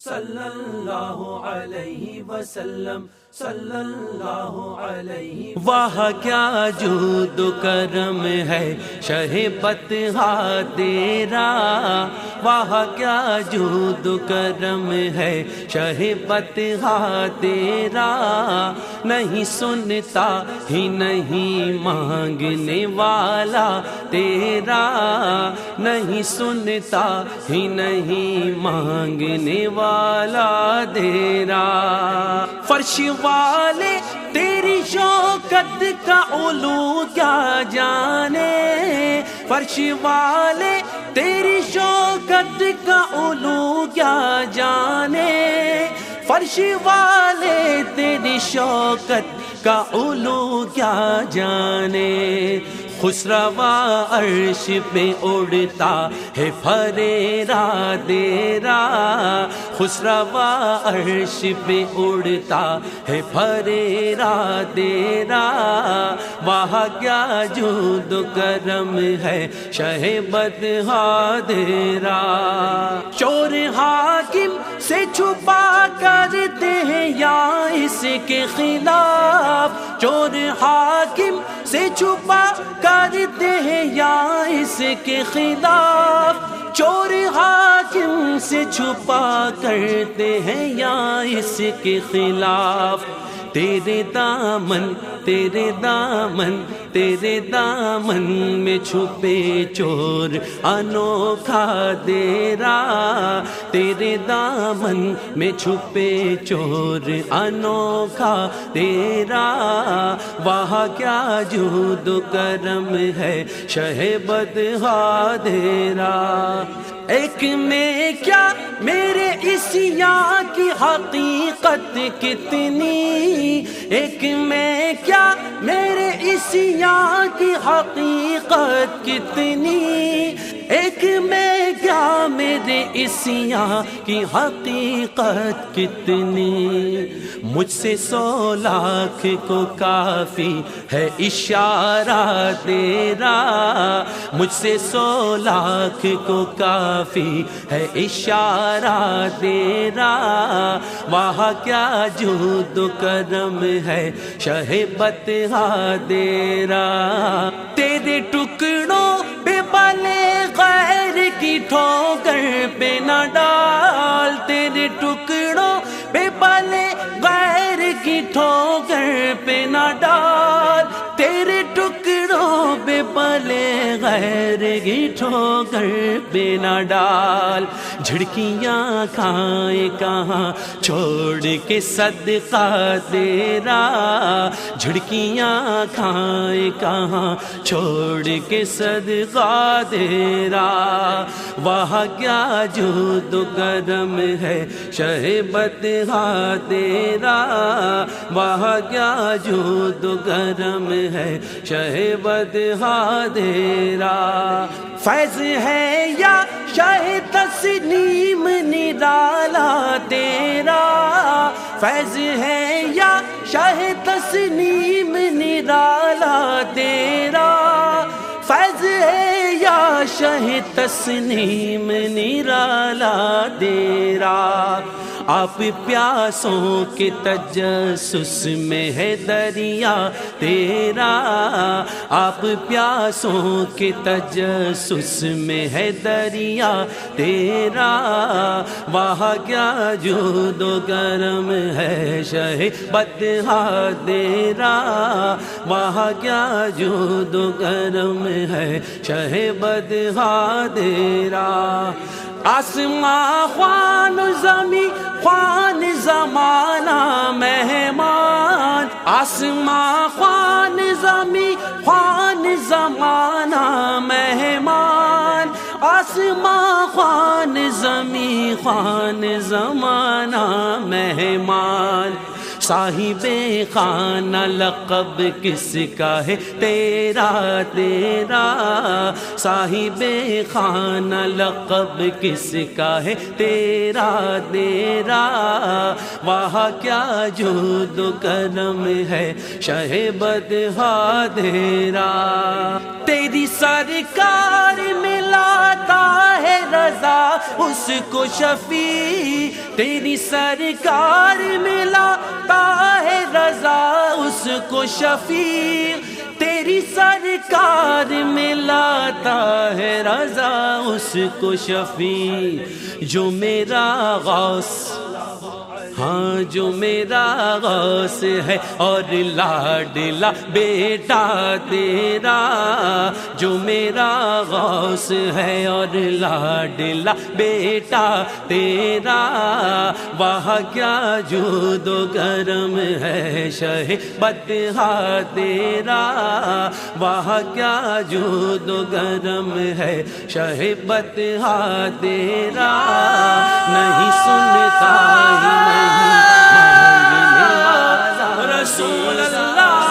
صلی اللہ علیہ وسلم، صلی اللہ علیہ وسلم۔ واہ کیا جود و کرم ہے شہ بطحا تیرا، واہ کیا جود و کرم ہے شہ بطحا تیرا، نہیں سنتا ہی نہیں مانگنے والا تیرا، نہیں سنتا ہی نہیں مانگنے والا تیرا۔ فرش والے تیری شوکت کا علو کیا جانے، فرش والے تیری شوکت کا علو کیا جانے، فرش والے تیری شوکت کا علو کیا جانے۔ خسروا عرش پہ اڑتا ہے پھریرا تیرا، خسروا عرش پہ اڑتا ہے پھریرا تیرا، واہ کیا جود و کرم ہے شہ بطحا تیرا۔ چور حاکم سے چھپا کرتے ہیں یا اس کے خلاف، چور حاکم سے چھپا کرتے ہیں یا اس کے خلاف، چور حاکم سے چھپا کرتے ہیں یا اس کے خلاف۔ تیرے دامن تیرے دامن تیرے دامن میں چھپے چور انوکھا تیرا، تیرے دامن میں چھپے چور انوکھا تیرا، واہ کیا جود و کرم ہے شہ بطحا تیرا۔ ایک میں کیا میرے عصیاں کی حقیقت کتنی، ایک میں کیا میرے عصیاں کی حقیقت کتنی، ایک میں کیا میرے عصیاں کی حقیقت کتنی۔ مجھ سے 100 لاکھ کو کافی ہے اشارہ تیرا، مجھ سے 100 لاکھ کو کافی ہے اشارہ تیرا، واہ کیا جود و کرم ہے شہ بطحا تیرا۔ تیرے ٹکڑوں پہ پلے غیر کی ٹھوکر پہ نہ ڈال، تیرے ٹکڑوں پہ پلے غیر کی ٹھوکر پہ نہ ڈال، تیرے ٹکڑوں پہ پلے غیر کی ٹھوکر پہ نہ ڈال۔ جھڑکیاں کھائیں کہاں چھوڑ کے صدقہ تیرا، جھڑکیاں کھائیں کہاں چھوڑ کے صدقہ تیرا، واہ کیا جود و کرم ہے شہ بطحا تیرا، واہ کیا جود و کرم ہے شہ بطحا تیرا۔ فیض ہے یا شاہ تسلیم نرالا تیرا، فیض ہے یا شاہ تسلیم نرالا تیرا، فیض ہے یا شاہ تسلیم نرالا تیرا۔ آپ پیاسوں کے تجسس میں ہے دریا تیرا، آپ پیاسوں کے تجسس میں ہے دریا تیرا، واہ کیا جود و کرم ہے شہ بطحا تیرا، واہ کیا جود و کرم ہے شہ بطحا تیرا۔ آسماں خوان زمیں خوان زمانہ مہمان، آسماں خوان زمیں خوان زمانہ مہمان، آسماں خوان زمیں خوان زمانہ مہمان۔ صاحب خانہ لقب کس کا ہے تیرا تیرا، صاحب خانہ لقب کس کا ہے تیرا تیرا، واہ کیا جود و کرم ہے شہ بطحا تیرا۔ تیری سرکار ملاتا ہے رضا اس کو شفیع، تیری سرکار ملاتا ہے رضا اس کو شفیع، تیری سرکار ملاتا ہے رضا اس کو شفیع، جو میرا غوث، ہاں جو میرا غوث ہے اور لاڈلا بیٹا تیرا، جو میرا غوث ہے اور لاڈلا بیٹا تیرا، وہاں کیا جود و کرم ہے شہ بطحا تیرا، وہاں کیا جود و کرم ہے شہ بطحا تیرا، نہیں سنتا ہی نہیں رسول اللہ،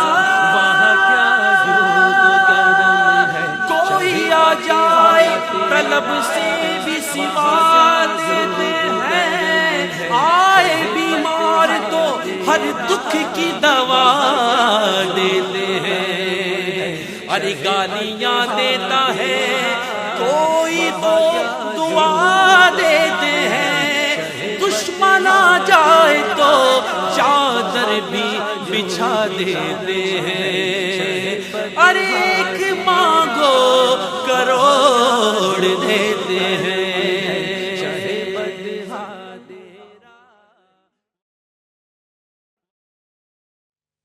وہاں کیا جود و کرم ہے، کوئی آ جائے طلب سے بھی سوا دیتے ہیں، آئے بیمار تو ہر دکھ کی دوا دیتے ہیں، ارے گالیاں دیتا ہے کوئی تو دعا دیتے ہیں، دشمن آ جائے تو چادر بھی بچھا دیتے ہیں، ارے ایک مانگو کروڑ دیتے ہیں۔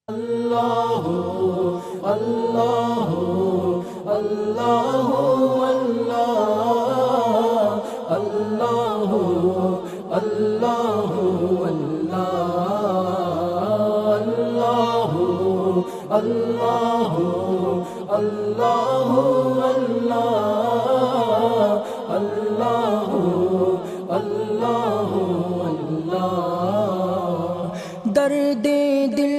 اللہ اللہ اللہ اللہ اللہ اللہ اللہ اللہ اللہ اللہ اللہ اللہ، درد دل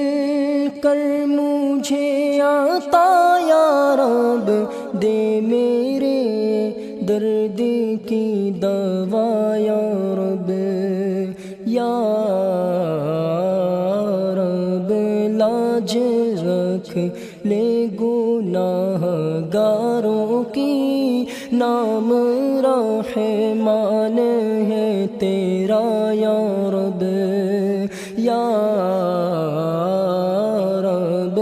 کر مجھے عطا یا رب، دے میرے درد کی دوا یا رب، یا رب لاج رکھ لے گناہ گاروں کی، نام رحمان ہے تیرا یا رب، یا رب،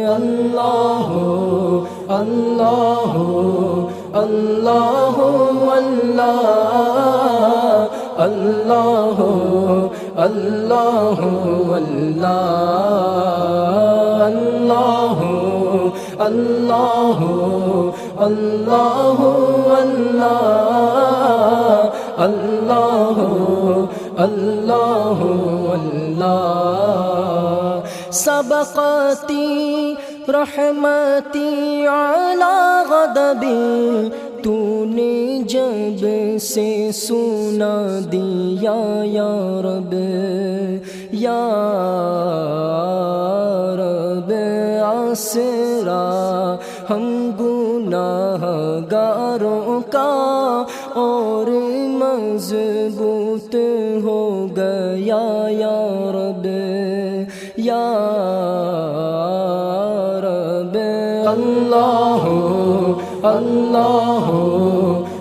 اللہ اللہ اللہ اللہ اللہ اللہ اللہ اللہ اللہ اللہ اللہ اللہ، سبقتی رحمتی علی غضبی، تو نے جب سے سنا دیا یا رب، یا رب آسرا ہم گناہ گاروں کا اور مضبوط ہو گیا یا رب، یا رب، اللہ اللہ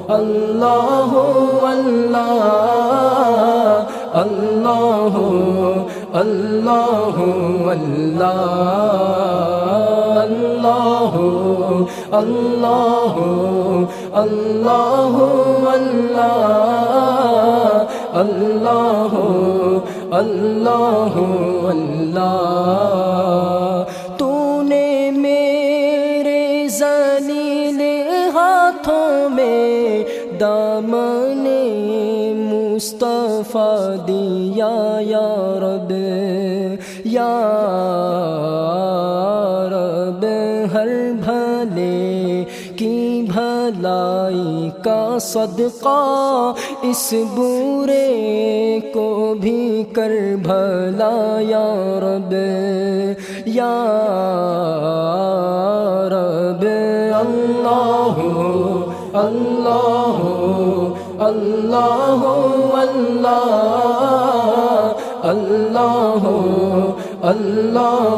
اللہ اللہ اللہ اللہ اللہ اللہ اللہ اللہ اللہ اللہ، تو نے میرے ذلیل ہاتھوں میں دامن مصطفیٰ دیا یا رب، یا رب ہر بھلے کی بھلائی کا صدقہ اس برے کو بھی کر بھلا یا رب، یا رب، اللہ اللہ اللہ اللہ اللہ اللہ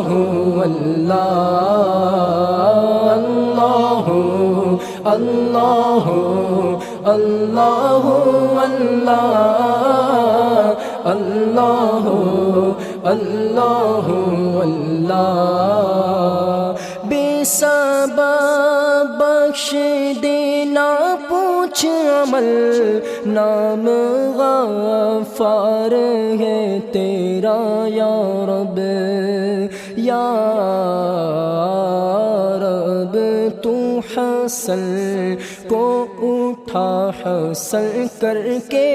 اللہ اللہ اللہ اللہ اللہ اللہ اللہ اللہ بے سبب بخش دینا پوچھ عمل نام غفار ہے تیرا یا رب یا رب تو حسن کو اٹھا حسن کر کے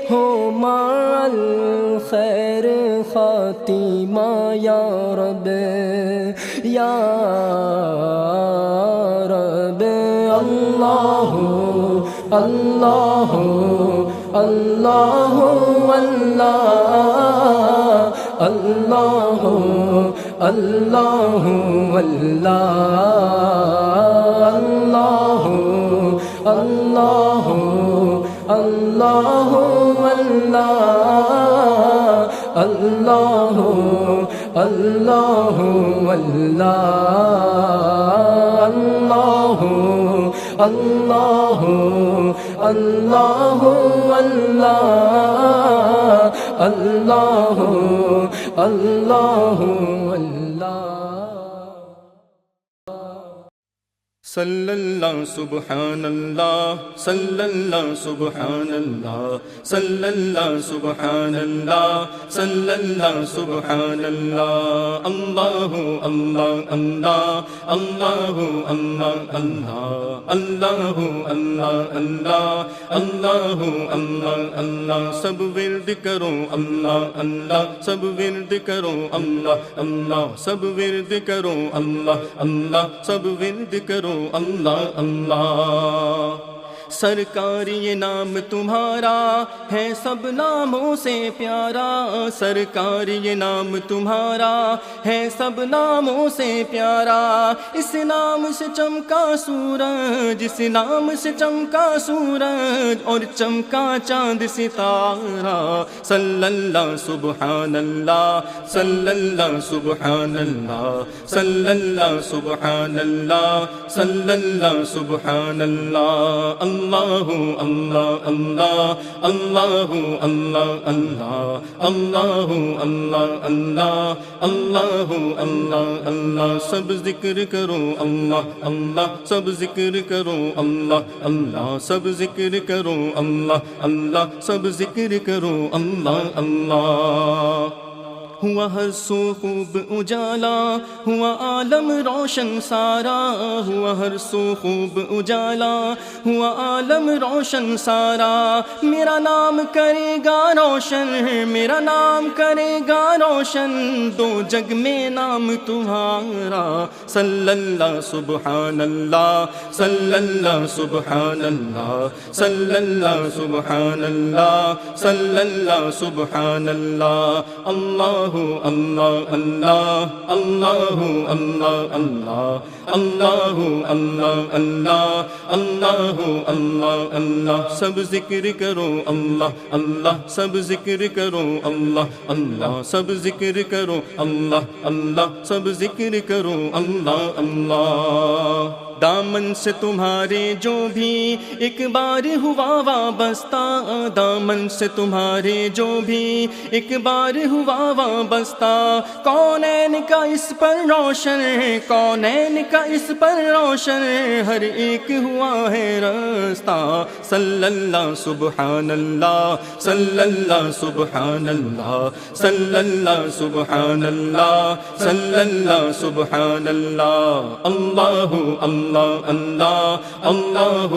ہو مع الخیر خاتمہ یا رب یا رب اللہ اللہ اللہ اللہ اللہ اللہ اللہ اللہ اللہ اللہ اللہ اللہ اللہ اللہ صلی اللہ سبحان اللہ صلی اللہ سبحان اللہ صلی اللہ سبحان اللہ صلی اللہ سبحان اللہ اللہ اللہ اللہ اللہ اللہ اللہ اللہ اللہ اللہ اللہ اللہ سب ورد کرو اللہ اللہ سب ورد کرو اللہ اللہ سب ورد کرو اللہ اللہ سب ورد کرو اللہ اللہ سرکار یہ نام تمہارا ہے سب ناموں سے پیارا سرکار یہ نام تمہارا ہے سب ناموں سے پیارا اس نام سے چمکا سورج اس نام سے چمکا سورج اور چمکا چاند ستارہ صلی اللہ سبحان اللہ صلی اللہ سبحان اللہ صلی اللہ سبحان اللہ صلی اللہ سبحان اللہ اللہ اللہ اللہ اللہ اللہ اللہ اللہ اللہ اللہ اللہ اللہ اللہ سب ذکر کرو اللہ اللہ سب ذکر کرو اللہ اللہ سب ذکر کرو اللہ اللہ سب ذکر کرو اللہ اللہ ہوا ہر سو خوب اجالا ہوا عالم روشن سارا ہوا ہر سو خوب اجالا ہوا عالم روشن سارا میرا نام کرے گا روشن میرا نام کرے گا روشن دو جگ میں نام تمہارا صلی اللہ سبحان اللہ صلی اللہ سبحان اللہ صلی اللہ سبحان اللہ صلی اللہ سبحان اللہ اللہ اللہ اللہ اللہ اللہ اللہ اللہ اللہ اللہ اللہ اللہ اللہ سب ذکر کرو اللہ اللہ سب ذکر کرو اللہ اللہ سب ذکر کرو اللہ اللہ سب ذکر کرو اللہ اللہ دامن سے تمہارے جو بھی ایک بار ہوا وابستہ دامن سے تمہارے جو بھی ایک بار ہوا وابستہ کونین کا اس پر روشن کونین کا اس پر روشن ہر ایک ہوا ہے رستہ صلی اللہ سبحان اللہ صلی اللہ سبحان اللہ صلی اللہ سبحان اللہ صلی اللہ سبحان اللہ اللہ اللہ اللہ اللہ اللہ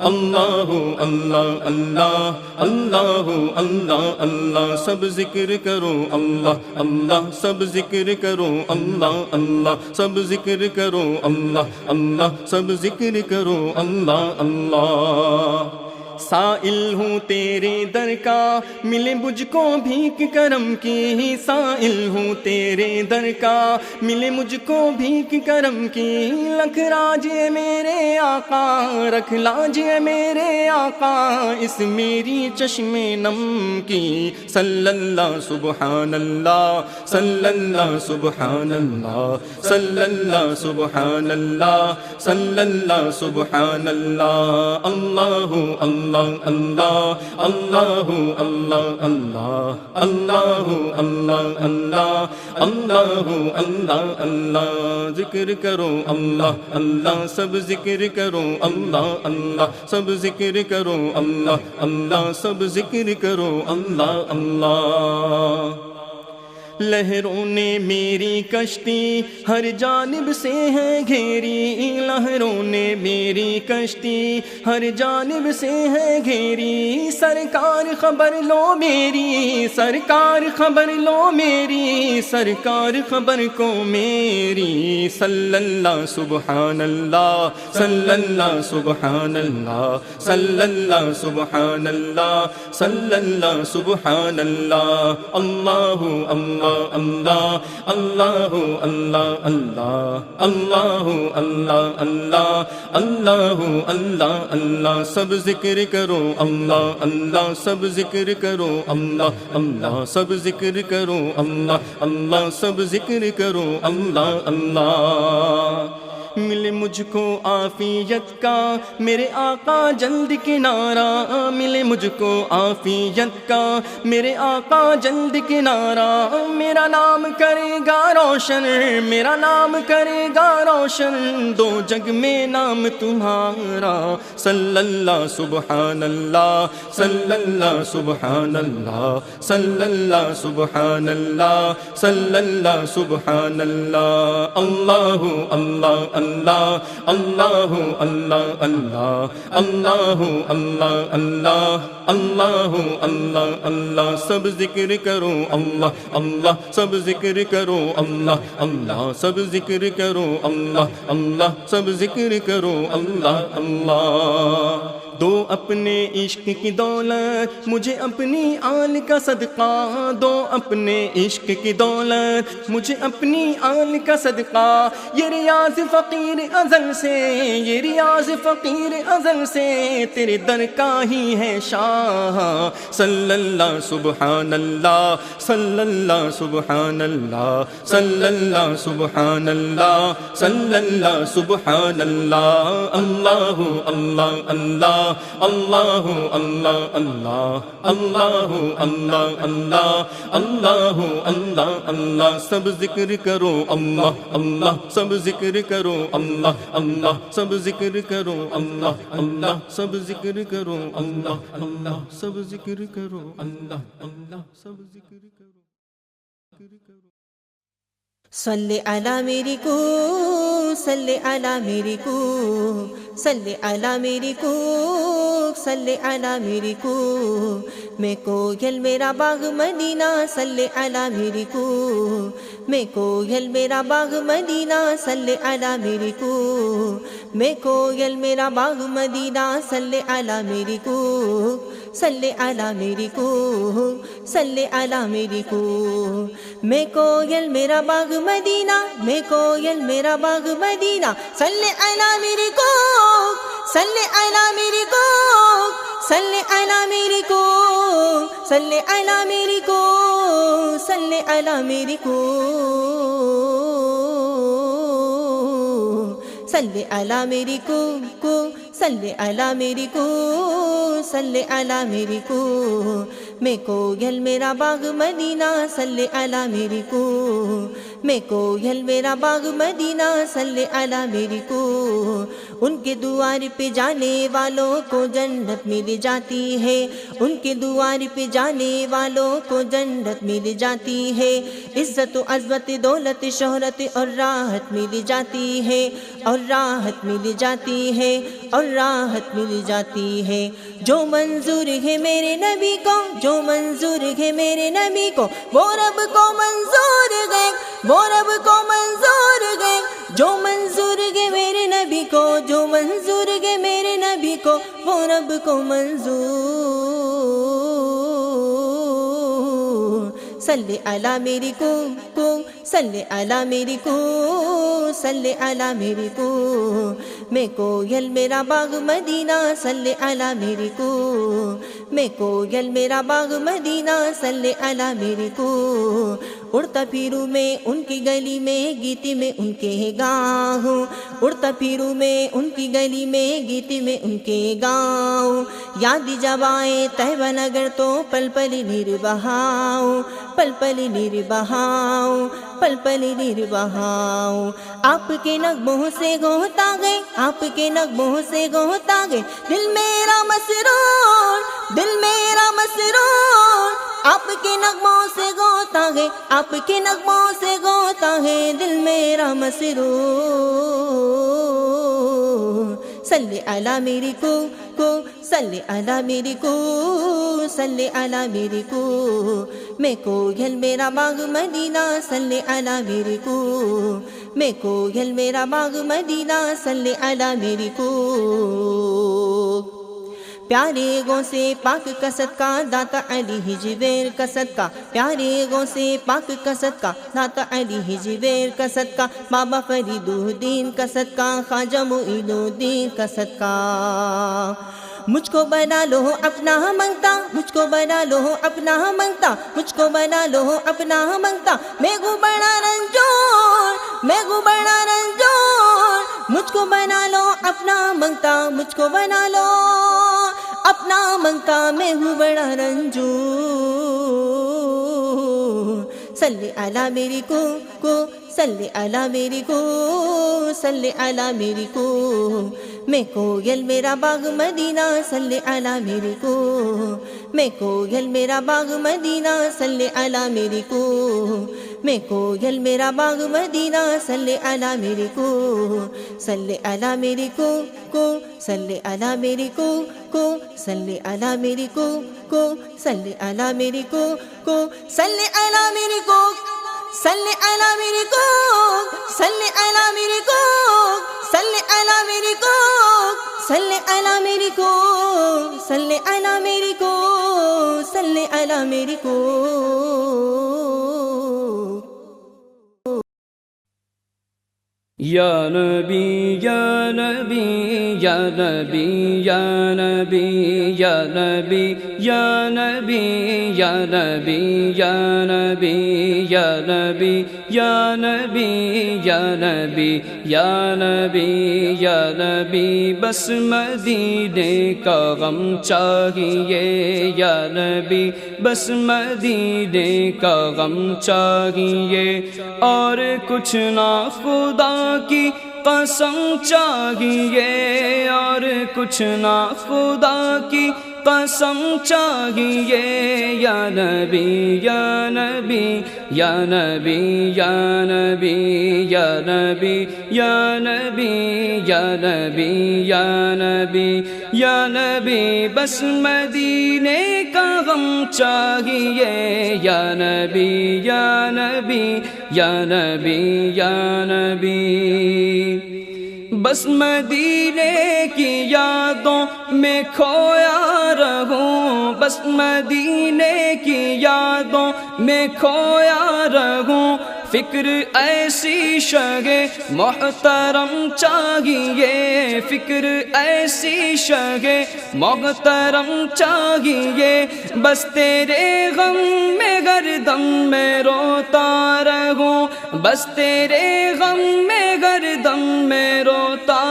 اللہ اللہ اللہ اللہ اللہ اللہ اللہ سب ذکر کرو اللہ اللہ سب ذکر کرو اللہ اللہ سب ذکر کرو اللہ اللہ سب ذکر کرو اللہ اللہ سائل ہوں تیرے در کا ملے مجھ کو بھیک کرم کی، سائل ہوں تیرے در کا ملے مجھ کو بھیک کرم کی، لکھ راجے میرے آقا رکھ لاجے میرے آقا اس میری چشم نم کی، صلی اللہ سبحان اللہ صلی اللہ سبحان اللہ صلی اللہ سبحان اللہ صلی اللہ سبحان اللہ، اللہ اللہ اللہ اللہ اللہ اللہ اللہ اللہ اللہ اللہ اللہ اللہ، ذکر کرو اللہ اللہ سب ذکر کرو اللہ اللہ سب ذکر کرو اللہ اللہ سب ذکر کرو اللہ اللہ۔ لہروں نے میری کشتی ہر جانب سے ہے گھیری، لہروں نے میری کشتی ہر جانب سے ہے گھیری، سرکار خبر لو میری سرکار خبر لو میری سرکار خبر کو میری، صلی اللہ سبحان اللہ صلی اللہ سبحان اللہ صلی اللہ سبحان اللہ صلی اللہ سبحان اللہ، اللہ اللہ اللہ اللہ اللہ اللہ اللہ اللہ اللہ اللہ اللہ اللہ، سب ذکر کرو اللہ اللہ سب ذکر کرو اللہ اللہ سب ذکر کرو اللہ اللہ سب ذکر کرو اللہ اللہ۔ ملے مجھ کو عافیت کا میرے آقا جلد کنارہ، ملے مجھ کو عافیت کا میرے آقا جلد کنارہ، میرا نام کرے گا روشن میرا نام کرے گا روشن دو جگ میں نام تمہارا، صلی اللہ سبحان اللہ صلی اللہ سبحان اللہ صلی اللہ سبحان اللہ صلی اللہ سبحان اللہ، اللہ اللہ اللہ اللہ اللہ اللہ اللہ اللہ اللہ اللہ اللہ اللہ، سب ذکر کرو اللہ اللہ سب ذکر کرو اللہ اللہ سب ذکر کرو اللہ اللہ سب ذکر کرو اللہ اللہ۔ دو اپنے عشق کی دولت مجھے اپنی آل کا صدقہ، دو اپنے عشق کی دولت مجھے اپنی آل کا صدقہ، یہ ریاض فقیر ازل سے یہ ریاض فقیر ازل سے تیرے در کا ہی ہے شاہ، صلی اللہ سبحان اللہ صلی اللہ سبحان اللہ صلی اللہ سبحان اللہ صلی اللہ سبحان اللہ، اللہ اللہ اللہ اللہ اللہ اللہ اللہ اللہ اللہ اللہ اللہ اللہ، سب ذکر کرو اللہ اللہ سب ذکر کرو اللہ اللہ سب ذکر کرو اللہ اللہ سب ذکر کرو اللہ اللہ سب ذکر کرو اللہ اللہ سب ذکر کرو۔ صلی علی میری کو صلی علی میری کو صلی علی میری کو صلی علی میری کو، میں کوئل میرا باغ مدینہ صلی علی میری کو، میں کوئل میرا باغ مدینہ صلی علی میری کو، میں کوئل میرا باغ مدینہ صلی علی میری کو، صلی علی میری کو صلی علی میری کو، میں کوئل میرا باغ مدینہ میں کوئل میرا باغ مدینہ صلی علی میری کو صلی علی میری کو صلی علی میری کو صلی علی میری کو صلی علی میری کو صلی علی میری کو صلی علی میری کو صلی علی میری کو، میں کوئل میرا باغ مدینہ صلی علی میری کو، میں کوئل میرا باغ مدینہ صلی علی میری کو، ان کے دوار پہ جانے والوں کو جنت مل جاتی ہے، ان کے دوار پہ جانے والوں کو جنت مل جاتی ہے، عزت و عظمت دولت شہرت اور راحت مل جاتی ہے اور راحت مل جاتی ہے اور راحت مل جاتی ہے، جو منظور ہے میرے نبی کو جو منظور ہے میرے نبی کو وہ رب کو منظور ہے وہ رب کو منظور ہے، جو منظور ہے میرے نبی کو جو منظور ہے میرے نبی کو کو وہ رب کو منظور صلی علی میری کو صلی علی میری کو صلی علی میری کو میں کویل میرا باغ مدینہ صلی علی میری کو میں کویل میرا باغ مدینہ صلی علی میری کو اڑتا پھروں میں ان کی گلی میں گیتی میں ان کے گاؤں اڑتا پھروں میں ان کی گلی میں گیتی میں ان کے گاؤں یاد جب آئے طیبہ نگر تو پل پلی نیر بہاؤں پل پلی نیر بہاؤں پل پلی نیر بہاؤں آپ کے نغموں سے گوتا گئے آپ کے نغموں سے گوتا گئے دل میرا مسرور دل میرا مسرور آپ کے نغموں سے گوتا ہے آپ کے نغموں سے گوتا ہے دل میرا مسرور صلی علی میری کو صلی علی میری کو صلی علی میری کو میں کویل میرا باغ مدینہ صلی علی میری کو میں کویل میرا باغ مدینہ صلی علی میری کو پیارے گوں سے پاک کا صدقہ داتا علی ہجویر کا صدقہ پیارے گوں سے پاک کا صدقہ داتا علی ہجویر کا صدقہ بابا فرید الدین کا صدقہ خواجہ معین الدین کا صدقہ مجھ کو بنا لو اپنا منگتا مجھ کو بنا لو اپنا منگتا مجھ کو بنا لو اپنا منگتا میں گو بڑا رنجور میں گو بڑا رنجور مجھ کو بنا لو اپنا منگتا مجھ کو بنا لو اپنا منگتا میں ہوں بڑا رنجور صلی علی میری کو صلی علی میری کو صلی علی میری کو میں کویل میرا باغ مدینہ صلی علی میری کو میں کویل میرا باغ مدینہ صلی علی میری کو میں کویل میرا باغ مدینہ صلی علی میری کو صلی علی میری کو صلی علی میری کو صلی علی میری کو صلی علی میری کو صلی علی میری کو صلی علی میری کو صلی علی میری کو صلی علی میری کو صلی علی میری کو صلی علی میری کو صلی علی میری کو یا نبی یا نبی یا نبی یا نبی یا نبی یا نبی یا نبی یا نبی یا نبی یا نبی یا نبی یا نبی یا نبی بس مدینے کا غم چاہیے یا نبی بس مدینے کا غم چاہیے اور کچھ نہ خدا کی قسم چاہیے اور کچھ نہ خدا کی قسم چاہیے یا نبی یا نبی یا نبی یا نبی یا نبی یا نبی یا نبی یا نبی یا نبی بس مدینے کا غم چاہیے یا نبی یا نبی یا نبی یا نبی بس مدینے کی یادوں میں کھویا رہوں بس مدینے کی یادوں میں کھویا رہوں فکر ایسی شگے محترم چاہیے فکر ایسی شگے محترم چاہیے بس تیرے غم میں گردم میں روتا رہوں بس تیرے غم میں گردم میں روتا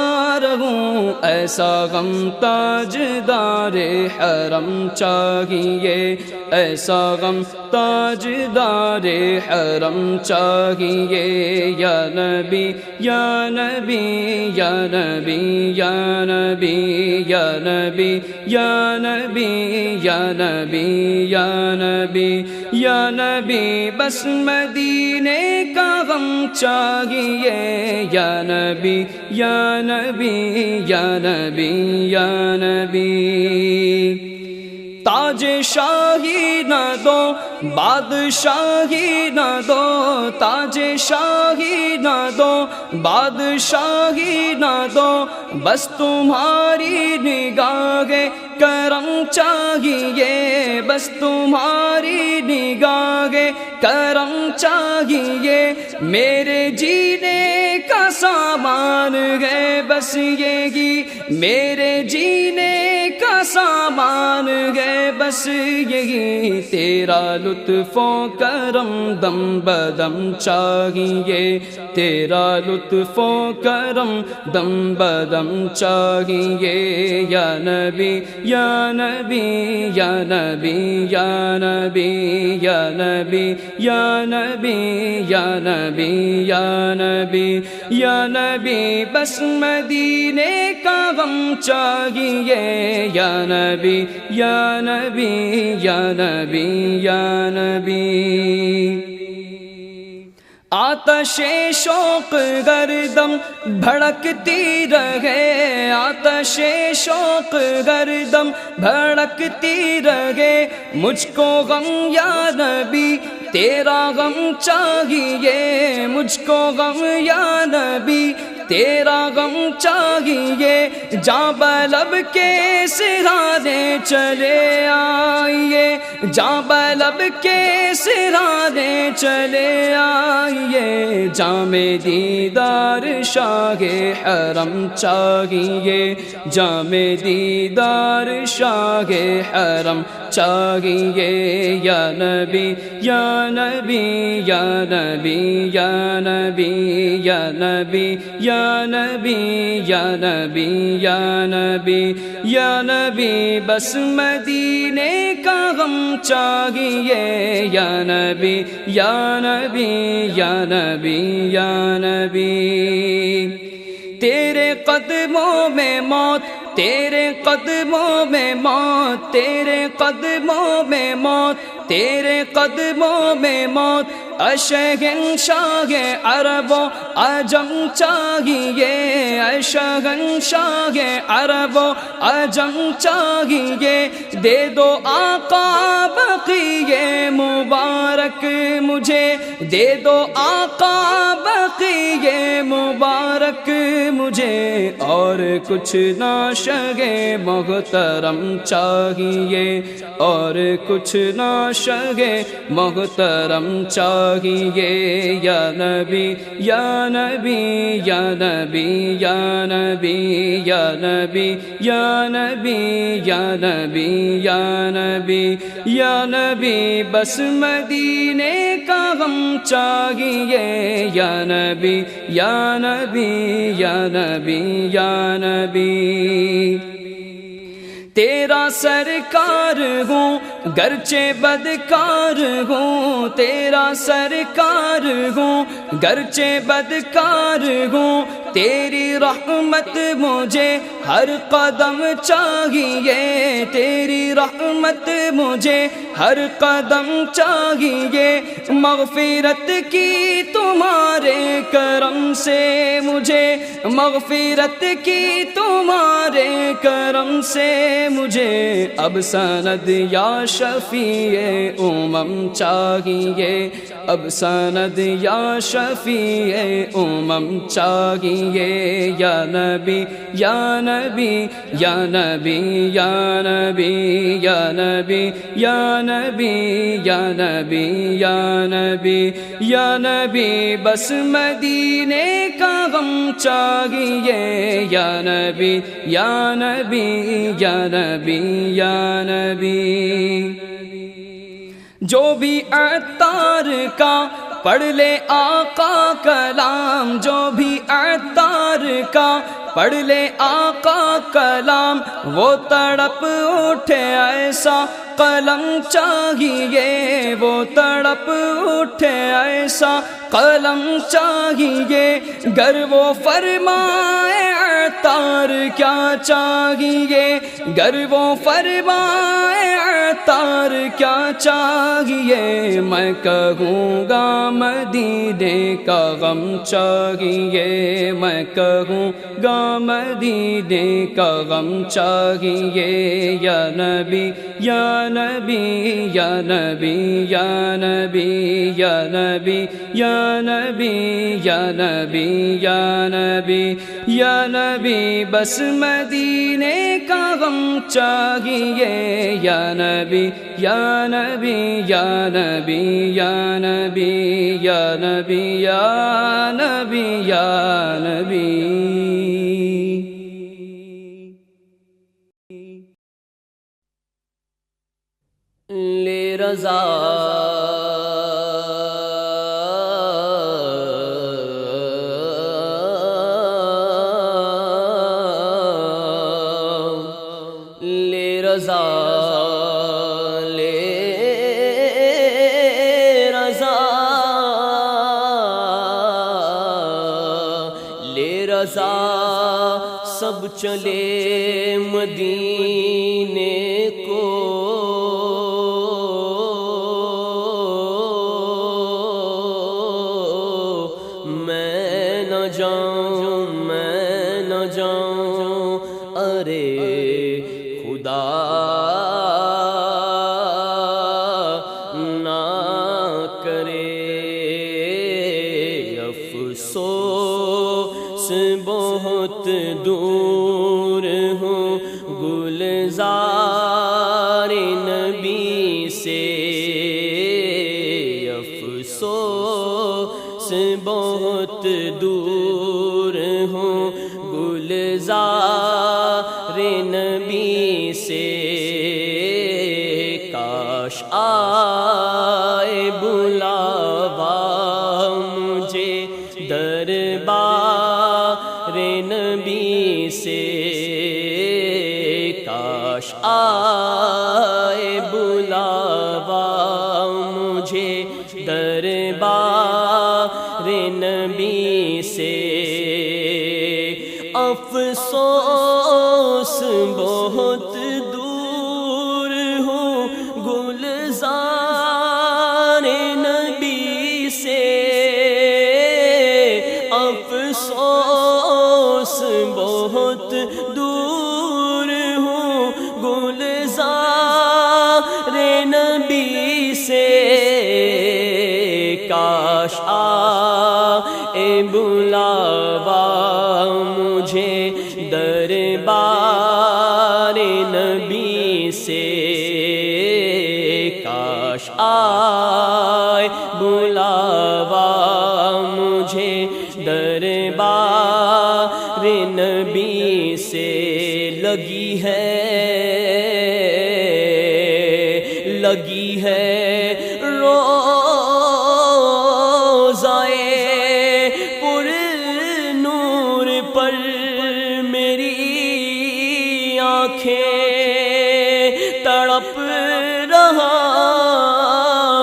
رہوں ایسا غم تاجدار حرم چاہیے ایسا غم تاجدار حرم چاہیے یا نبی یا نبی یا نبی یا نبی یا نبی یا نبی یا نبی یا نبی یا نبی بس مدینے کا غم چاہیے یا نبی یا نبی یا نبی یا نبی تاج شاہی نہ دو بادشاہی نہ دو، تاج شاہی نہ دو، بادشاہی نہ دو، بس تمہاری نگاہ کرم چاہیے، بس تمہاری نگاہ کرم چاہیے، میرے جینے کا سامان ہے بس یہی، میرے جینے کا سامان ہے بس یہی، تیرا لطف و کرم دم بدم چاہیے، تیرا لطف و کرم دم بدم چاہیے، یا نبی یا نبی یا نبی یا نبی یا نبی یا نبی یا نبی یا نبی یا نبی، بس مدینے کا غم چاہیے، یا نبی یا نبی یا نبی یا نبی۔ آتش شوق گردم بھڑکتی رہے، آتش شوق گردم بھڑکتی رہے، مجھ کو غم یا نبی تیرا غم چاہیے، مجھ کو غم یا نبی تیرا غم چاہیے، جاں بلب کے سرانے چلے آئیے، جاں بلب کے سرانے چلے آئیے، جام دیدار شاہ حرم چاہیے، جام دیدار شاہ حرم چاہیے، یا نبی یا نبی یا نبی یا نبی یا نبی یا نبی یا نبی یا نبی یا نبی، بس مدینے کا غم چاہیے، یا نبی یا نبی یا نبی یا نبی، تیرے قدموں میں موت، تیرے قدموں میں موت، تیرے قدموں میں موت، تیرے قدموں میں موت، شہنشاہ عرب و عجم چاہیے، شہنشاہ عرب و عجم چاہیے، دے دو آقا بقیہ مبارک مجھے، دے دو آقا بقیہ مبارک مجھے، اور کچھ نہ شاہ محترم چاہیے، اور کچھ نہ شاہ محترم چاہیے، یا نبی یا نبی یا نبی یا نبی یا نبی یا نبی یا نبی یا نبی یا نبی، بس مدینے کا غم چاہیے، یا نبی یا نبی یا نبی یا نبی، تیرا سرکار ہوں گرچہ بدکار ہوں، تیرا سرکار ہوں گرچہ بدکار ہوں، تیری رحمت مجھے ہر قدم چاہیے، تیری رحمت مجھے ہر قدم چاہیے، مغفرت کی تمہارے کرم سے مجھے، مغفرت کی تمہارے کرم سے مجھے، اب سند یا شفیع امم چاہیے، اب سند یا شفیع امم چاہیے، یا نبی یا نبی یا نبی یا نبی یا نبی یا نبی یا نبی یا نبی یا نبی، بس مدینے کا غم چاہیے، یا نبی یا نبی یا نبی یا نبی، جو بھی عطار کا پڑھ لے آقا کلام، جو بھی عطار کا پڑھ لے آقا کلام، وہ تڑپ اٹھے ایسا قلم چاہیے، وہ تڑپ اٹھے ایسا قلم چاہیے، گر وہ فرمائے عطار کیا چاہیے، گر وہ فرمائے عطار کیا چاہیے، میں کہوں گا مدینے کا غم چاہیے، میں کہوں گا مدینے کا غم چاہیے، یا نبی یا نبی یا نبی یا نبی یا نبی یا نبی یا نبی یا نبی یا نبی بس مدینے کا غم چاہیے یا نبی یا نبی یا نبی یا نبی یا نبی یا نبی یا نبی لے رضا لے رضا لے رضا لے رضا سب چلے مدینے کو میں نہ جاؤں ارے خدا نہ کرے افسوس بہت دور ہوں گلزار نبی سے افسوس بہت دور ہوں گلزار نبی سے کاش آئے بلاوا مجھے دربار نبی سے کاش آئے بلاوا مجھے دربار نبی سے افسوس بہت دور ہوں گلزار نبی سے افسوس بہت دور ہوں گلزار نبی سے کاش آئے بلاوا مجھے دربار نبی سے کاش آئے بلاوا مجھے دربار نبی سے لگی ہے روزائے پر نور پر میری آنکھیں تڑپ رہا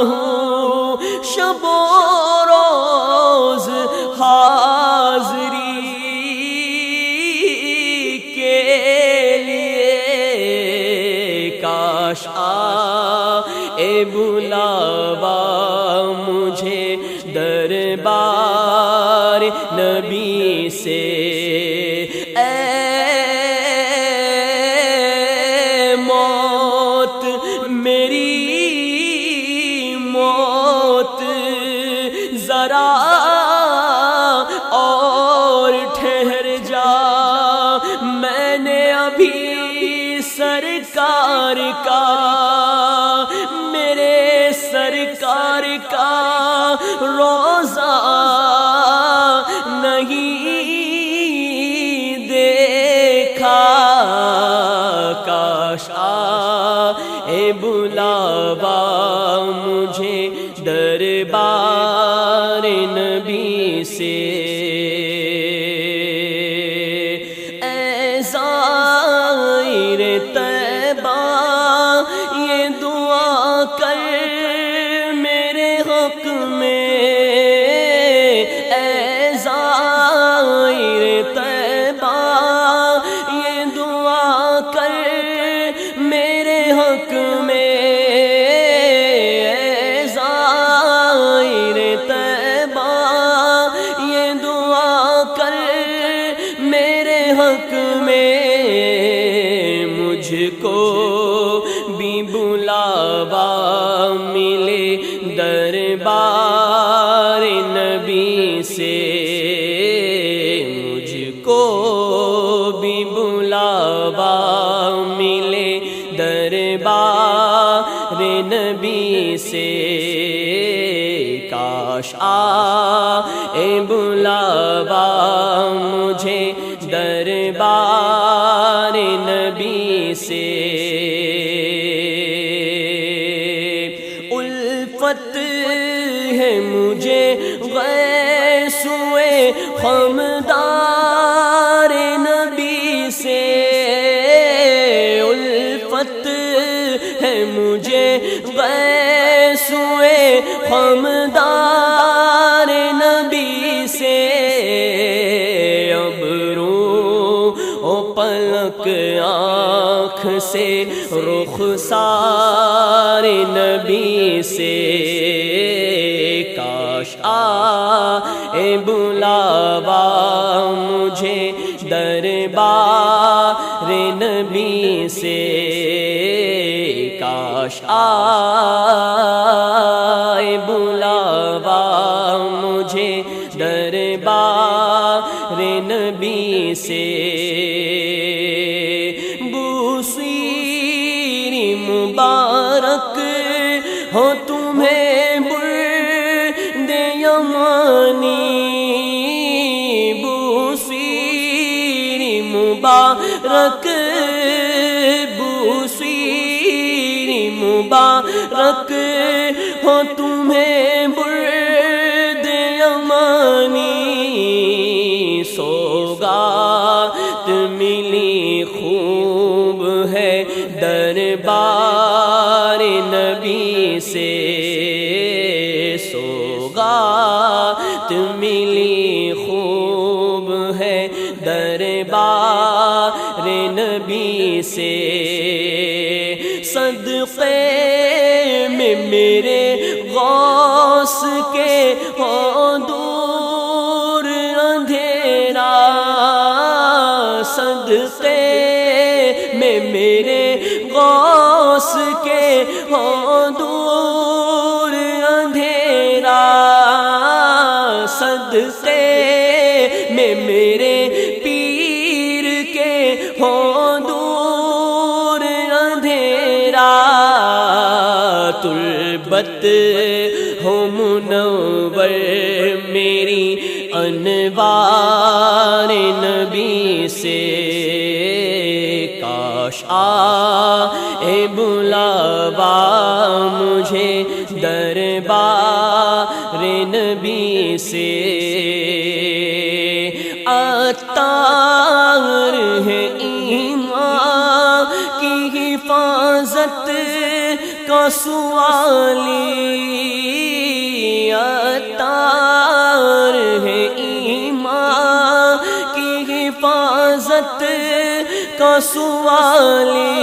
ہوں شب و روز حاضری کے لیے کاش آئے بلاوا مجھے دربار نبی سے اے موت میری موت ذرا اور ٹھہر جا میں نے ابھی سرکار کا میرے سرکار کا روزہ نہیں دیکھا کاش آئے بلاوا مجھے دربار نبی سے اے زائر طیبہ یہ دعا کر میرے حق میں اے زائر طیبہ یہ دعا کر میرے حق میں اے زائر طیبہ یہ دعا کر میرے حق میں مجھ کو بھی کو بھی بلاوا ملے دربار نبی سے، کاش آئے بلاوا مجھے دربار نبی سے۔ الفت ہے مجھے غیثوئے خمدار نبی سے، الفت ہے مجھے غیثوئے خمدار نبی سے، اب رو پلک آنکھ سے رخسار نبی سے، کاش آئے بلاوا مجھے دربار نبی سے، کاش آئے بلاوا مجھے دربار نبی سے۔ بوسیری مبارک ہو تمہیں برد یمانی، بوسیری مبارک، بوسیری مبارک ہو تمہیں برد یمانی، سوگات ملی خوب ہے دربار نبی سے، سوگات ملی خوب ہے دربار نبی سے، صدقے میں میرے غوث کے ہو دور اندھیرا، صدقے میں میرے غوث کے ہو دور اندھیرا، صدقے میں میرے پیر کے ہو دور اندھیرا، تربت ہو منور میری انوار نبی سے، کاش آئے بلاوا مجھے دربار نبی سے، عطار ہے ایمان کی حفاظت کا سوالی، عطار ہے ایمان کی حفاظت کا سوالی،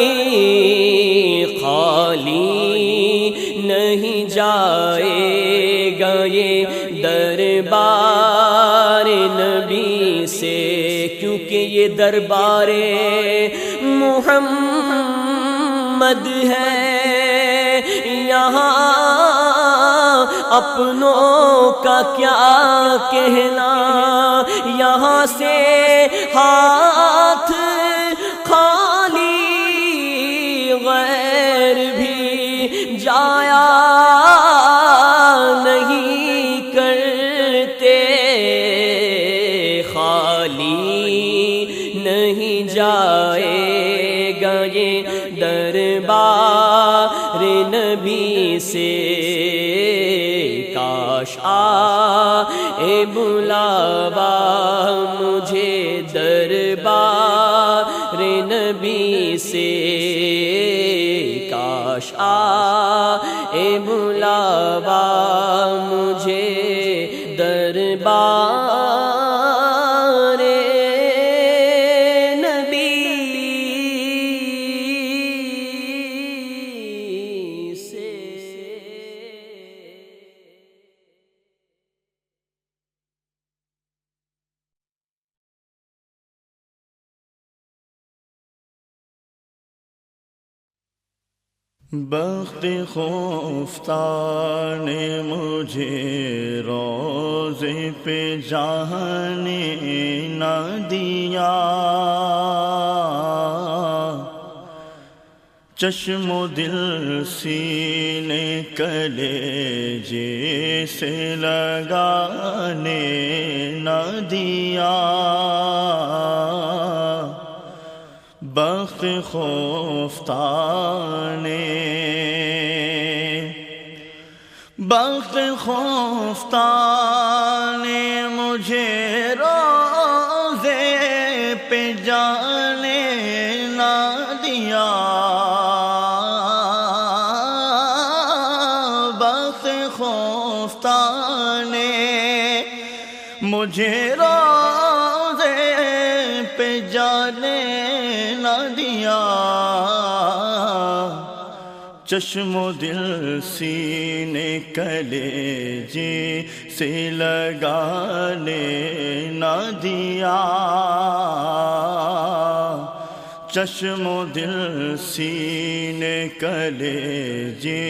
خالی نہیں جائے گا یہ دربار نبی سے، کیونکہ یہ دربار محمد ہے، یہاں اپنوں کا کیا کہنا، یہاں سے ہاتھ خالی غیر بھی جایا نہیں کرتے، خالی نہیں جائے گا یہ دربار نبی سے، کاش آئے بلاوا مجھے دربار نبی سے، کاش آئے بلاوا مجھے دربار نبی سے۔ بخت خفتہ نے مجھے روزے پہ جانے نہ دیا، چشم و دل سینے کلیجے سے لگانے نہ دیا، بخت خفتہ نے مجھے روزے پہ جانے نہ دیا، بخت خفتہ نے مجھے روزے پہ جانے نہ دیا، چشم و دل سینے کلیجے سے لگانے نہ دیا، چشم و دل سینے کلیجے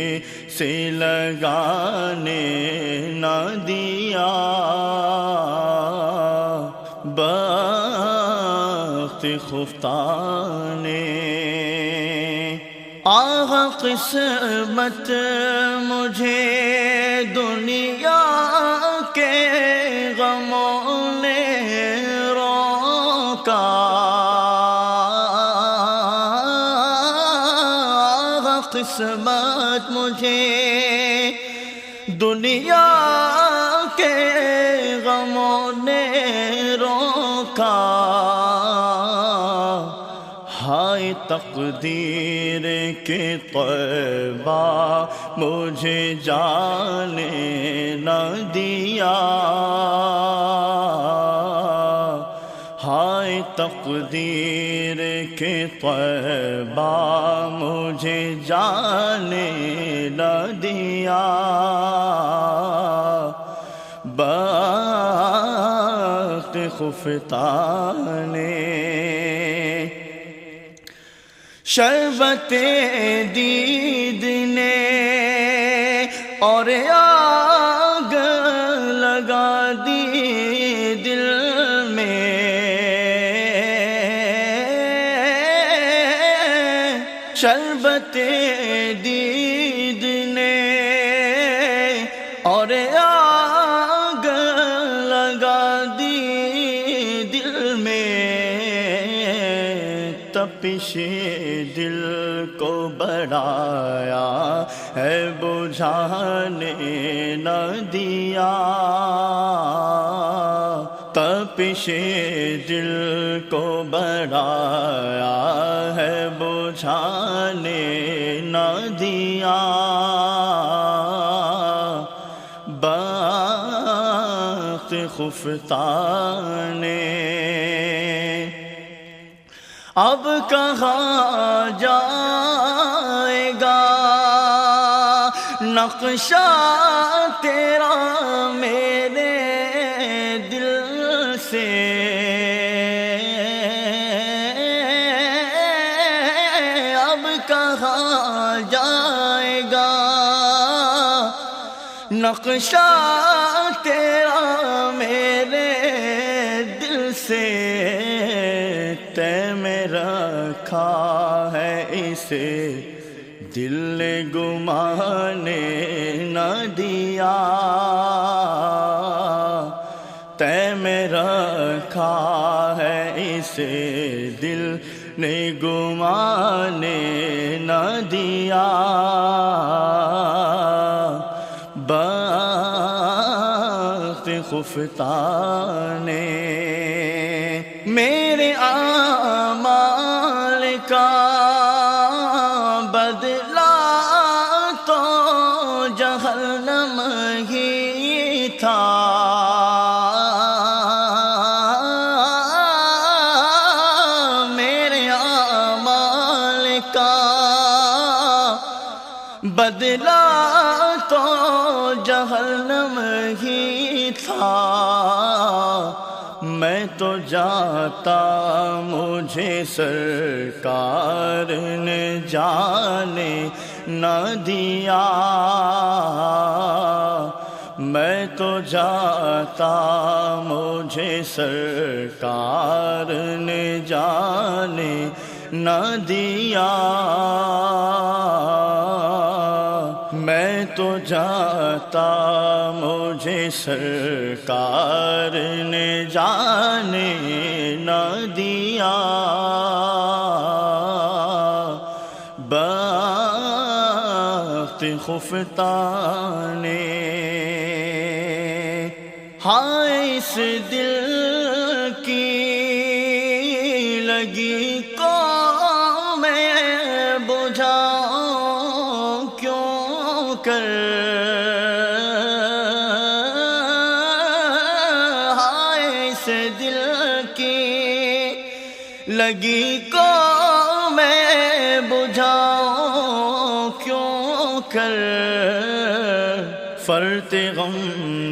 سے لگانے نہ دیا، بخت خفتہ نے آہ قسمت مجھے دنیا کے غموں نے روکا، آہ قسمت مجھے دنیا کے غموں نے روکا، ہائے تقدیر کے طیبہ مجھے جانے نہ دیا، ہائے تقدیر کے طیبہ مجھے جانے نہ دیا، بخت خفتہ نے شربت دید نے اور آگ لگا دی دل میں، شربت دید نے اور آگ لگا دی دل میں، تپش دل کو بڑھایا ہے بجھانے نہ دیا، تپش دل کو بڑھایا ہے بجھانے نہ دیا، بخت خفتہ نے اب کہاں جائے گا نقشہ تیرا میرے دل سے، اب کہاں جائے گا نقشہ تیرا میرے دل سے، تے میں رکھا ہے اسے دل نے گمانے نہ دیا، تے میں رکھا ہے اسے دل نے گمانے نہ دیا، بخت خفتہ نے میرے اعمال کا بدلہ تو جہنم ہی تھا، میرے اعمال کا بدلہ تو جہنم ہی تھا، میں تو جاتا مجھے سرکار نے جانے نہ دیا، میں تو جاتا مجھے سرکار نے جانے نہ دیا، میں تو جاتا مجھے سرکار نے جانے نہ دیا، بخت خفتہ نے ہائے اس دل کی لگی کو میں بجھاؤں کیوں کر، ہائے اس دل کی لگی کو میں بجھاؤں کیوں کر، فرط غم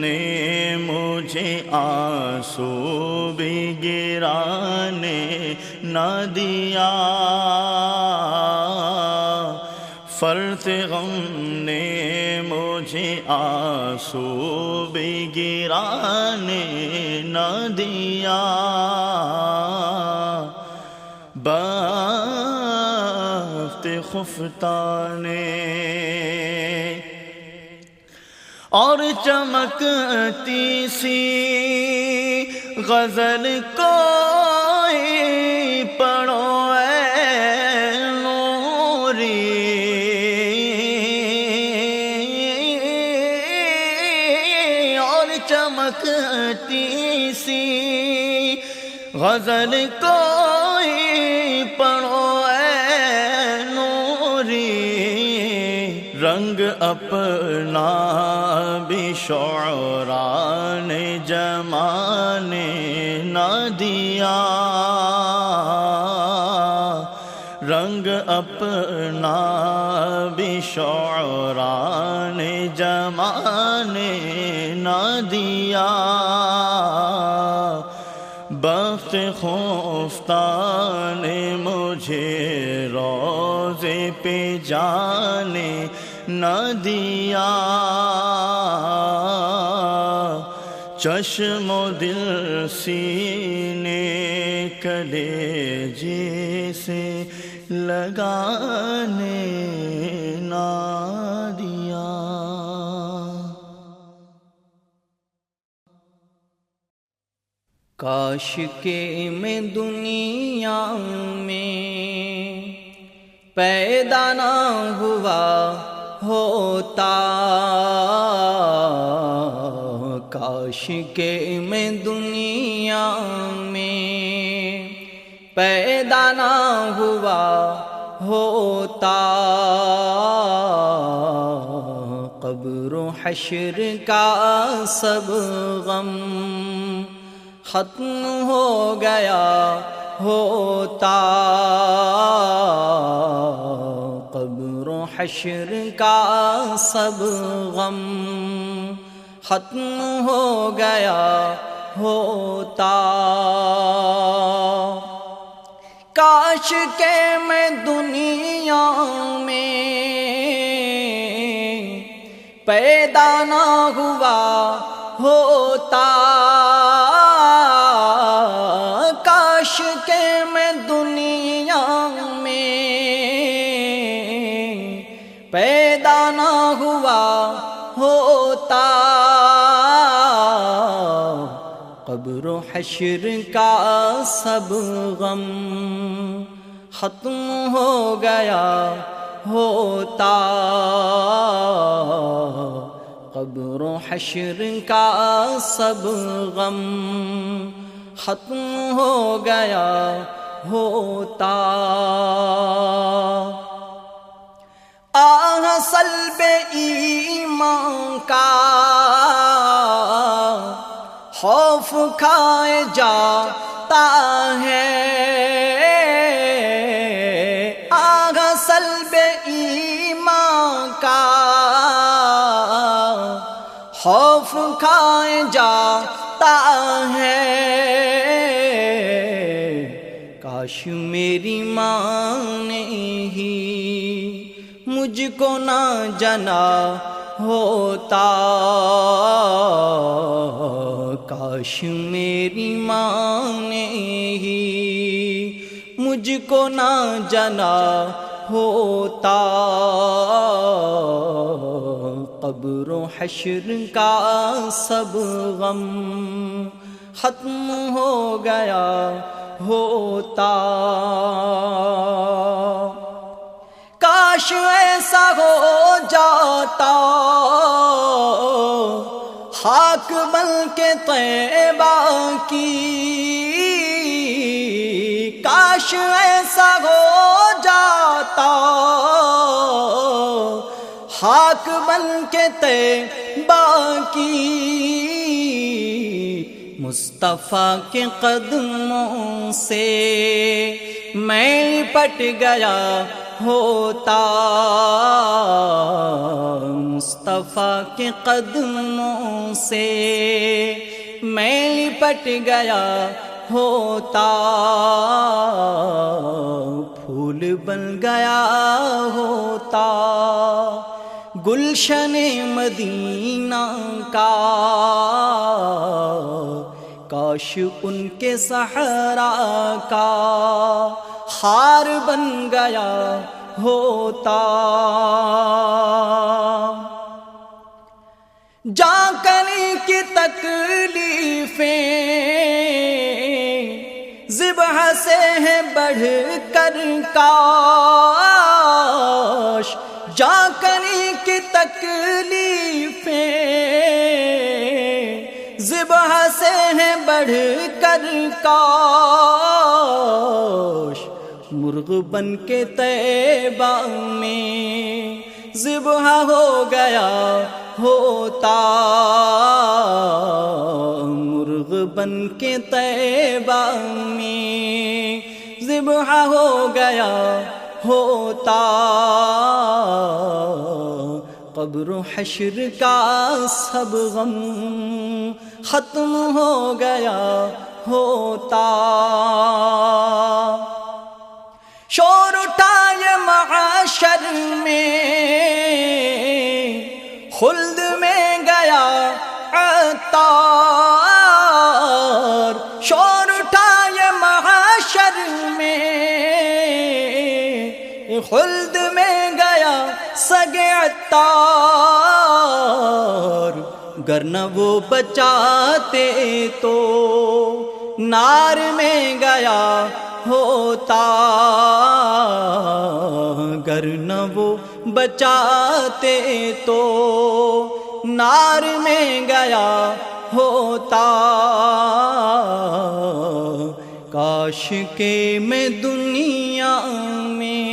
نے مجھے آنسو بھی گرانے نہ دیا، فرط غم نے مجھے آنسو بھی گرانے نہ دیا، بخت خفتہ نے اور چمکتی سی غزل کوئی پڑھو اے نوری، اور چمکتی سی غزل کوئی پڑھو اے نوری، رنگ اپنا بھی شعراء نے جمانے نہ دیا، رنگ اپنا بھی شعراء نے جمانے نہ دیا، بخت خفتہ نے مجھے روضے پہ جانے نہ دیا، چشم و دل سینے کلیجے سے لگانے نہ دیا۔ کاش کہ میں دنیا میں پیدا نہ ہوا ہوتا، کاش کہ میں دنیا میں پیدا نہ ہوا ہوتا، قبر و حشر کا سب غم ختم ہو گیا ہوتا، قبر و حشر کا سب غم ختم ہو گیا ہوتا، کاش کہ میں دنیا میں پیدا نہ ہوا ہوتا، کاش کہ میں دنیا میں پیدا نہ ہوا ہوتا، قبر و حشر کا سب غم ختم ہو گیا ہوتا، قبر و حشر کا سب غم ختم ہو گیا ہوتا، آہ صلب ایمان کا خوف کھائے جاتا ہے، آہ صلب ایمان کا خوف کھائے جاتا ہے، کاش میری ماں نے ہی مجھ کو نہ جنا ہوتا، کاش میری ماں نے ہی مجھ کو نہ جنا ہوتا، قبر و حشر کا سب غم ختم ہو گیا ہوتا، کاش ایسا ہو جاتا خاک بن کے طیبہ کی، کاش ایسا ہو جاتا خاک بن کے طیبہ کی، مصطفیٰ کے قدموں سے میں لپٹ گیا ہوتا، مصطفیٰ کے قدموں سے میں لپٹ گیا ہوتا، پھول بن گیا ہوتا گلشن مدینہ کا، کاش ان کے صحرا کا خار بن گیا ہوتا، جاں کنی کی تکلیفیں ذبح سے ہے بڑھ کر کاش، جاں کنی کی تکلیفیں ذبح سے ہے بڑھ کر کاش، مرغ بن کے طیبہ میں ذبح ہو گیا ہوتا، مرغ بن کے طیبہ میں ذبح ہو گیا ہوتا، قبر و حشر کا سب غم ختم ہو گیا ہوتا، شور اٹھائے معاشر میں خلد میں گیا عطار، شور اٹھائے معاشر میں خلد میں گیا سگ عطار، گر نہ وہ بچاتے تو نار میں گیا ہوتا، گر نہ وہ بچاتے تو نار میں گیا ہوتا، کاش کہ میں دنیا میں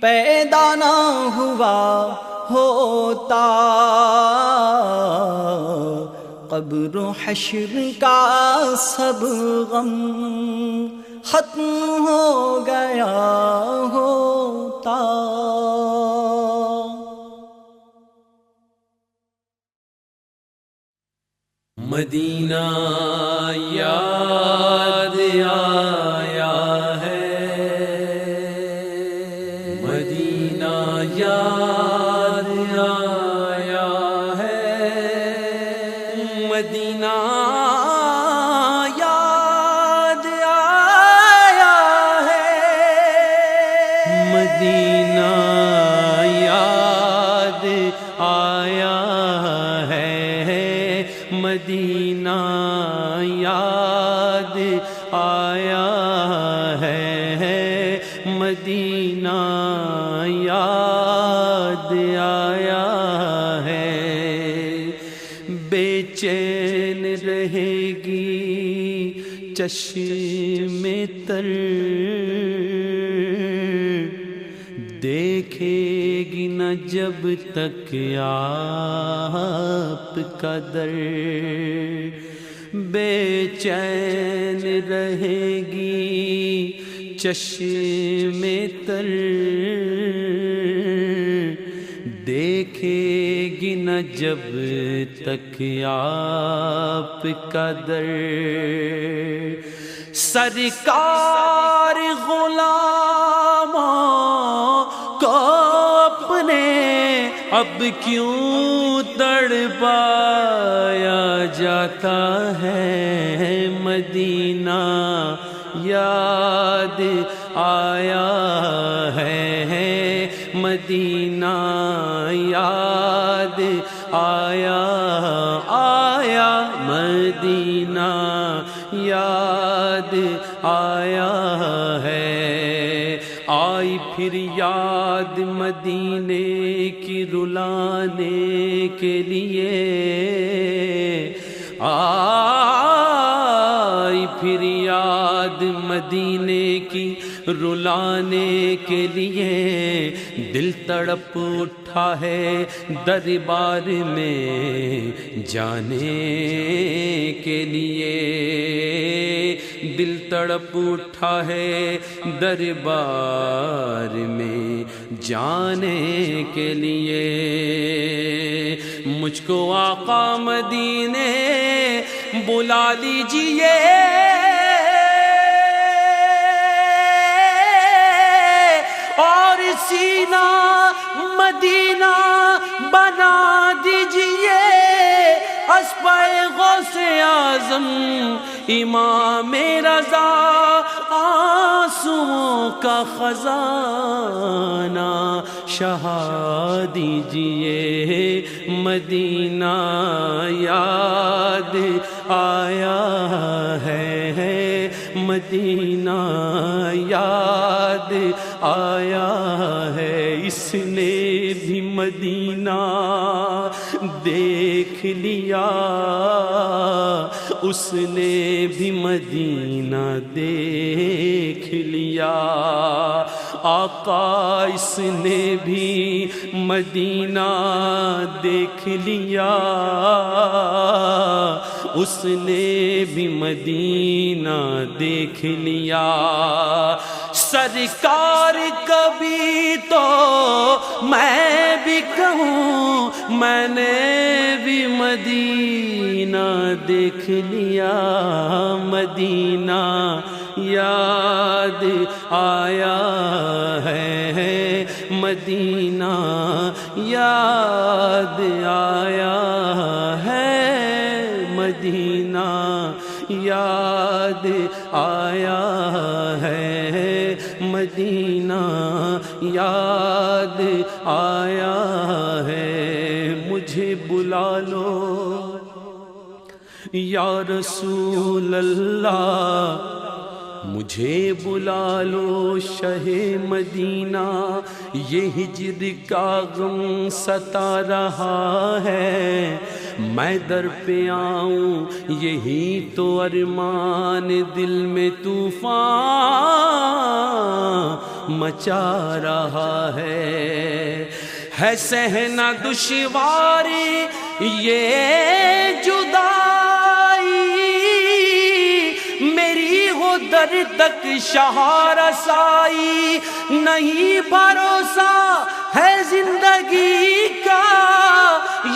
پیدا نہ ہوا ہوتا، قبر و حشر کا سب غم ختم ہو گیا ہوتا۔ مدینہ یاد آیا ہے، مدینہ یاد آیا ہے، مدینہ یاد آیا ہے، مدینہ یاد آیا ہے، مدینہ یاد آیا ہے، مدینہ یاد آیا ہے، بے چین رہے گی چشم تر، دیکھے گی نہ جب تک آپ کا در، بے چین رہے گی چشم تر، دیکھے گی نہ جب تک آپ کا در، سرکار غلاموں کو اپنے اب کیوں تڑپایا جاتا ہے مدینہ یاد آیا ہے مدینہ یاد آیا آیا مدینہ یاد آیا ہے آئی پھر یاد مدینے کی رلانے کے لیے آئی پھر یاد مدینے کی رلانے کے لیے دل تڑپ اٹھا ہے دربار میں جانے کے لیے دل تڑپ اٹھا ہے دربار میں جانے کے لیے مجھ کو آقا مدینے بلا لیجئے اور سینہ مدینہ بنا دیجئے اسپائے غوث اعظم امام رضا آنسوؤں کا خزانہ شہا دیجئے مدینہ یاد آیا ہے مدینہ یاد آیا ہے اس نے بھی مدینہ دیکھ لیا اس نے بھی مدینہ دیکھ لیا آقا اس نے بھی مدینہ دیکھ لیا اس نے بھی مدینہ دیکھ لیا سرکار کبھی تو میں بھی کہوں میں نے بھی مدینہ دیکھ لیا مدینہ یاد آیا ہے مدینہ یاد آیا ہے مدینہ یاد آیا ہے مدینہ یاد آیا ہے مجھے بلا لو یا رسول اللہ مجھے بلا لو شہ مدینہ یہ ہجر کا غم ستا رہا ہے میں در پہ آؤں یہی تو ارمان دل میں طوفان مچا رہا ہے سہنا دشواری یہ جدائی میری ہو در تک شاہ رسائی نہیں بھروسہ ہے زندگی کا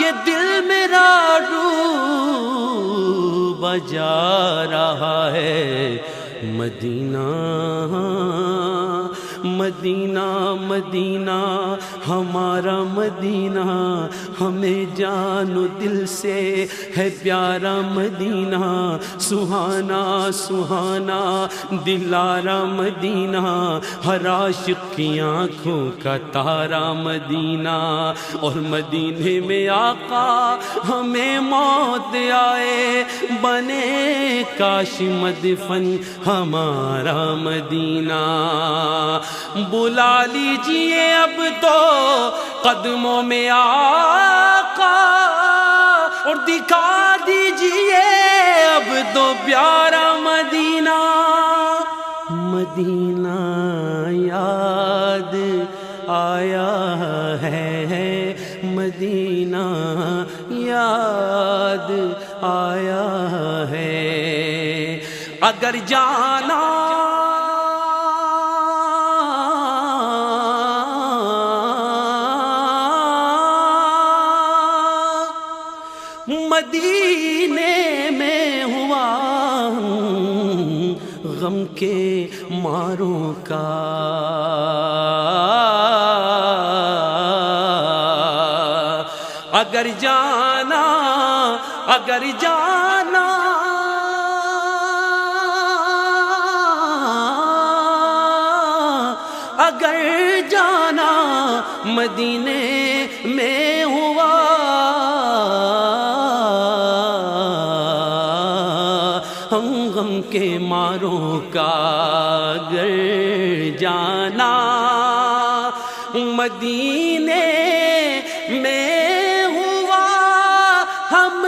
یہ دل میرا ڈوبا جا رہا ہے مدینہ مدینہ مدینہ ہمارا مدینہ ہمیں جان و دل سے ہے پیارا مدینہ سہانا سہانا دلارا مدینہ ہر عاشق کی آنکھوں کا تارا مدینہ اور مدینے میں آقا ہمیں موت آئے بنے کاش مدفن ہمارا مدینہ بلا لیجئے اب تو قدموں میں آقا اور دکھا دیجئے اب تو پیارا مدینہ مدینہ یاد آیا ہے مدینہ یاد آیا ہے اگر جانا مدینے میں ہوا غم کے ماروں کا اگر جانا مدینے میں ہوا ہم غم کے ماروں کا اگر جانا مدینے میں ہوا ہم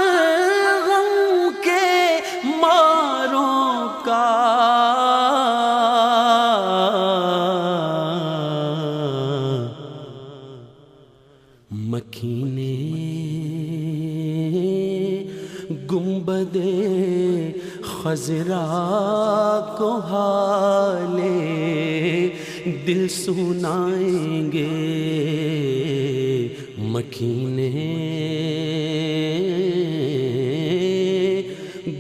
غم کے ماروں کا مکینے گنبد خضرا کو حالے دل سنائیں گے مکینے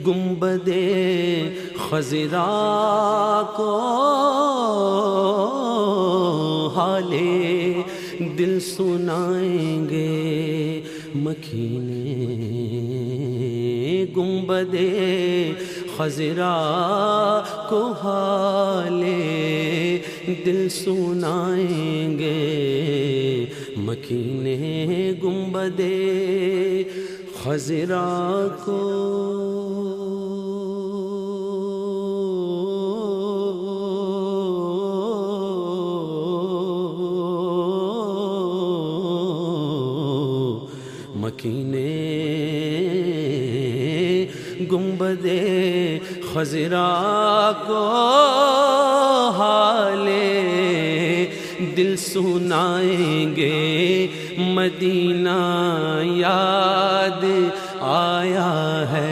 گنبد خضرا کو حالے دل سنائیں گے مکینے گنبد خضرا کو حالے دل سنائیں گے مکینے گنبد خضرا کو مکینے گنبد خضرا کو حالے دل سنائیں گے مدینہ یاد آیا ہے